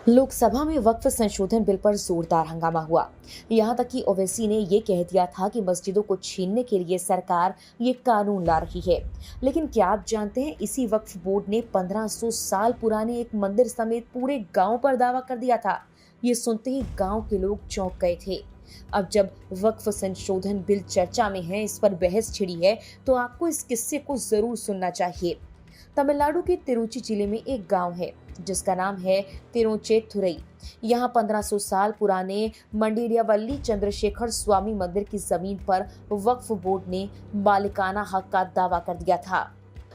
लोकसभा में वक्फ संशोधन बिल पर जोरदार हंगामा हुआ। यहां तक कि ओवैसी ने ये कह दिया था कि मस्जिदों को छीनने के लिए सरकार ये कानून ला रही है। लेकिन क्या आप जानते हैं, इसी वक्फ बोर्ड ने 1500 साल पुराने एक मंदिर समेत पूरे गांव पर दावा कर दिया था। ये सुनते ही गांव के लोग चौंक गए थे। अब जब वक्फ संशोधन बिल चर्चा में है, इस पर बहस छिड़ी है, तो आपको इस किस्से को जरूर सुनना चाहिए। तमिलनाडु के तिरुचि जिले में एक गांव है जिसका नाम है तिरुचेथुरई। यहाँ 1500 साल पुराने मंडियावल्ली चंद्रशेखर स्वामी मंदिर की जमीन पर वक्फ बोर्ड ने मालिकाना हक का दावा कर दिया था।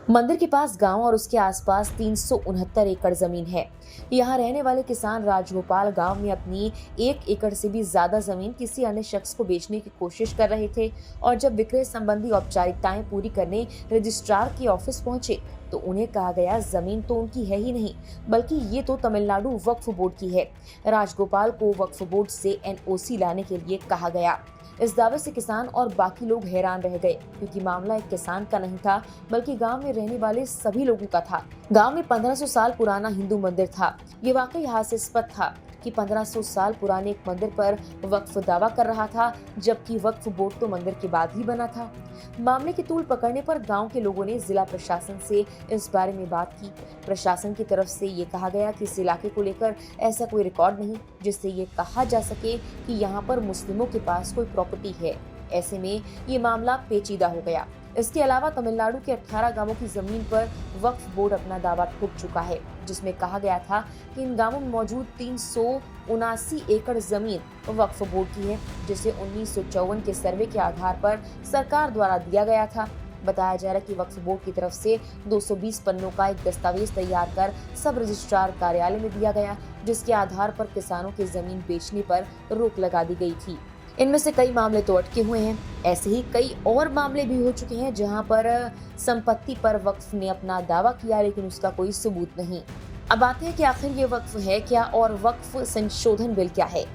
मंदिर के पास गांव और उसके आसपास 369 एकड़ जमीन है। यहाँ रहने वाले किसान राजगोपाल गांव में अपनी 1 एकड़ से भी ज्यादा जमीन किसी अन्य शख्स को बेचने की कोशिश कर रहे थे, और जब विक्रय संबंधी औपचारिकताएं पूरी करने रजिस्ट्रार के ऑफिस पहुंचे तो उन्हें कहा गया जमीन तो उनकी है ही नहीं, बल्कि ये तो तमिलनाडु वक्फ बोर्ड की है। राजगोपाल को वक्फ बोर्ड से एनओसी लाने के लिए कहा गया। इस दावे से किसान और बाकी लोग हैरान रह गए, क्योंकि मामला एक किसान का नहीं था, बल्कि गांव में रहने वाले सभी लोगों का था। गांव में 1500 साल पुराना हिंदू मंदिर था। ये वाकई हास्यास्पद था कि 1500 साल पुराने एक मंदिर पर वक्फ दावा कर रहा था, जबकि वक्फ बोर्ड तो मंदिर के बाद ही बना था। मामले की तूल पकड़ने पर गांव के लोगों ने जिला प्रशासन से इस बारे में बात की। प्रशासन की तरफ से ये कहा गया कि इस इलाके को लेकर ऐसा कोई रिकॉर्ड नहीं जिससे ये कहा जा सके कि यहाँ पर मुस्लिमों के पास कोई प्रॉपर्टी है। ऐसे में ये मामला पेचीदा हो गया। इसके अलावा तमिलनाडु के 18 गांवों की जमीन पर वक्फ बोर्ड अपना दावा ठोक चुका है, जिसमें कहा गया था कि इन गांवों में मौजूद 379 एकड़ जमीन वक्फ बोर्ड की है, जिसे 1954 के सर्वे के आधार पर सरकार द्वारा दिया गया था। बताया जा रहा है कि वक्फ बोर्ड की तरफ से 220 पन्नों का एक दस्तावेज तैयार कर सब रजिस्ट्रार कार्यालय में दिया गया, जिसके आधार पर किसानों की जमीन बेचने पर रोक लगा दी गई थी। इनमें से कई मामले तो अटके हुए हैं। ऐसे ही कई और मामले भी हो चुके हैं जहां पर संपत्ति पर वक्फ ने अपना दावा किया, लेकिन उसका कोई सबूत नहीं। अब आते हैं कि आखिर ये वक्फ है क्या और वक्फ संशोधन बिल क्या है।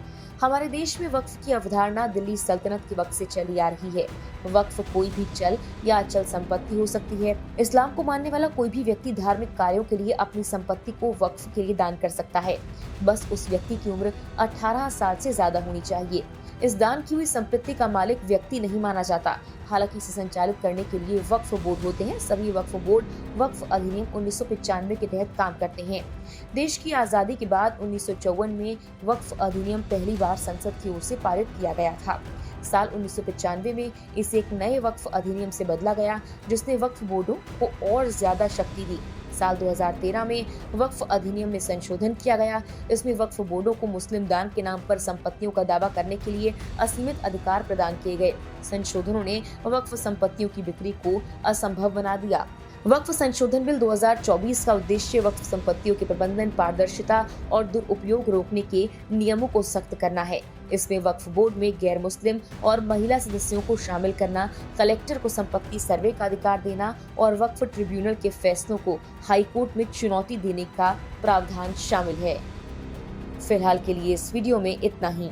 हमारे देश में वक्फ की अवधारणा दिल्ली सल्तनत के वक्त से चली आ रही है। वक्फ कोई भी चल या अचल संपत्ति हो सकती है। इस्लाम को मानने वाला कोई भी व्यक्ति धार्मिक कार्यों के लिए अपनी संपत्ति को वक्फ के लिए दान कर सकता है। बस उस व्यक्ति की उम्र 18 साल से ज्यादा होनी चाहिए। इस दान की हुई संपत्ति का मालिक व्यक्ति नहीं माना जाता। हालांकि इसे संचालित करने के लिए वक्फ बोर्ड होते हैं। सभी वक्फ बोर्ड वक्फ अधिनियम 1995 के तहत काम करते हैं। देश की आजादी के बाद 1954 में वक्फ अधिनियम पहली बार संसद की ओर से पारित किया गया था। साल 1995 में इसे एक नए वक्फ अधिनियम से बदला गया, जिसने वक्फ बोर्डों को और ज्यादा शक्ति दी। साल 2013 में वक्फ अधिनियम में संशोधन किया गया। इसमें वक्फ बोर्डों को मुस्लिम दान के नाम पर संपत्तियों का दावा करने के लिए असीमित अधिकार प्रदान किए गए। संशोधनों ने वक्फ संपत्तियों की बिक्री को असंभव बना दिया। वक्फ संशोधन बिल 2024 का उद्देश्य वक्फ संपत्तियों के प्रबंधन, पारदर्शिता और दुरुपयोग रोकने के नियमों को सख्त करना है। इसमें वक्फ बोर्ड में गैर मुस्लिम और महिला सदस्यों को शामिल करना, कलेक्टर को संपत्ति सर्वे का अधिकार देना और वक्फ ट्रिब्यूनल के फैसलों को हाई कोर्ट में चुनौती देने का प्रावधान शामिल है। फिलहाल के लिए इस वीडियो में इतना ही।